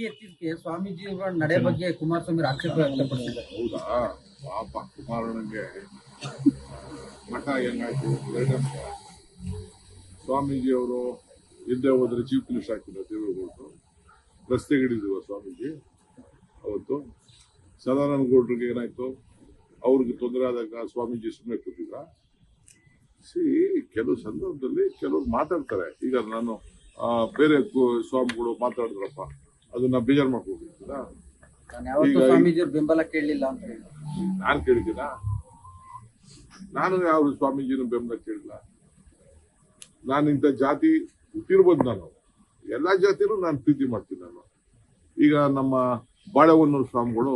ಎತ್ತಿದ್ದಕ್ಕೆ ಸ್ವಾಮೀಜಿಯವರ ನಡೆ ಬಗ್ಗೆ ಕುಮಾರಸ್ವಾಮಿ ಆಕ್ಷೇಪ ವ್ಯಕ್ತಪಡಿಸಿದ್ದಾರೆ. ಹೌದಾ? ಪಾಪ ಕುಮಾರಣ್ಣಂಗೆ ಮಠ ಹೆಂಗಾಯ್ತು? ಸ್ವಾಮೀಜಿಯವರು ಹಿಂದೆ ಹೋದ್ರೆ ಚೀಫ್ ಮಿನಿಸ್ಟರ್ ಆಗ್ತಿಲ್ಲ ದೇವೇಗೌಡರು. ರಸ್ತೆಗಿಡಿದ್ರು ಸ್ವಾಮೀಜಿ ಅವತ್ತು. ಸದಾನಂದ ಗೌಡ್ರಿಗೆ ಏನಾಯ್ತು? ಅವ್ರಿಗೆ ತೊಂದರೆ ಆದಾಗ ಸ್ವಾಮೀಜಿ ಸುಮ್ಮನೆ ಕೂತಿದ್ರ? ಕೆಲವು ಸಂದರ್ಭದಲ್ಲಿ ಕೆಲವರು ಮಾತಾಡ್ತಾರೆ. ಈಗ ನಾನು ಬೇರೆ ಸ್ವಾಮಿಗಳು ಮಾತಾಡಿದ್ರಪ್ಪ, ಅದನ್ನ ಬೇಜಾರು ಮಾಡ್ಕೊಂಡಿದ್ದೀರಾ? ಸ್ವಾಮೀಜಿಯವ್ರ ಬೆಂಬಲ ಕೇಳಲಿಲ್ಲ ಅಂತ ಹೇಳಿ ನಾನು ಕೇಳಿದ್ದೀನ? ನಾನು ಯಾವ ಸ್ವಾಮೀಜಿನ ಬೆಂಬಲ ಕೇಳಿಲ್ಲ. ನಾನು ಇಂಥ ಜಾತಿ ಹುಟ್ಟಿರ್ಬೋದು. ನಾನು ಎಲ್ಲಾ ಜಾತಿನೂ ನಾನು ಪ್ರೀತಿ ಮಾಡ್ತೀನಿ. ನಾನು ಈಗ ನಮ್ಮ ಬಾಳೆಹೊನ್ನೂರು ಸ್ವಾಮಿಗಳು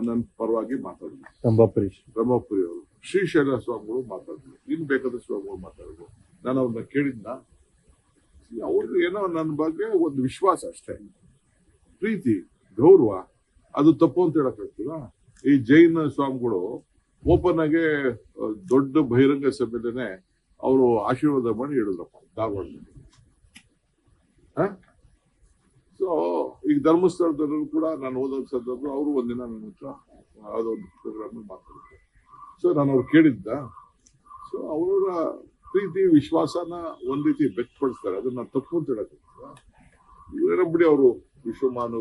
ನನ್ನ ಪರವಾಗಿ ಮಾತಾಡಿದ್ರು. ರಂಭಾಪುರಿ ಅವರು, ಶ್ರೀಶೈಲ ಸ್ವಾಮಿಗಳು ಮಾತಾಡಿದ್ರು. ಇನ್ ಬೇಕಾದ ಸ್ವಾಮಿಗಳು ಮಾತಾಡಿದ್ರು. ನಾನು ಅವ್ರನ್ನ ಕೇಳಿದ್ನ? ಅವ್ರಿಗೆ ಏನೋ ನನ್ನ ಬಗ್ಗೆ ಒಂದು ವಿಶ್ವಾಸ ಅಷ್ಟೇ, ಪ್ರೀತಿ, ಗೌರವ. ಅದು ತಪ್ಪು ಅಂತ ಹೇಳಕ್ಕಾಗ್ತದ? ಈ ಜೈನ ಸ್ವಾಮಿಗಳು ಓಪನ್ ಆಗಿ ದೊಡ್ಡ ಬಹಿರಂಗ ಸಭೆದೇನೆ ಅವರು ಆಶೀರ್ವಾದ ಮಾಡಿ ಹೇಳಿದ್ರಪ್ಪ ಧಾರವಾಡದಲ್ಲಿ. ಸೊ ಈಗ ಧರ್ಮಸ್ಥಳದಲ್ಲೂ ಕೂಡ ನಾನು ಹೋದ ಸಂದರ್ಭ ಅವರು ಒಂದಿನ ನನ್ನ ಹತ್ರ ಯಾವುದೋ ಒಂದು ಪ್ರೋಗ್ರಾಮ್ ಮಾತಾಡಿದ್ರು. ಸೊ ನಾನು ಅವ್ರು ಕೇಳಿದ್ದ. ಸೊ ಅವರ ಪ್ರೀತಿ ವಿಶ್ವಾಸನ ಒಂದ್ ರೀತಿ ವ್ಯಕ್ತಪಡಿಸ್ತಾರೆ. ಅದನ್ನ ತಪ್ಪು ಅಂತ ಹೇಳಕ್ಕಾಗ್ತದ? ಇವರೇ ಬಿಡಿ, ಅವರು ವಿಶ್ವಮಾನವರು.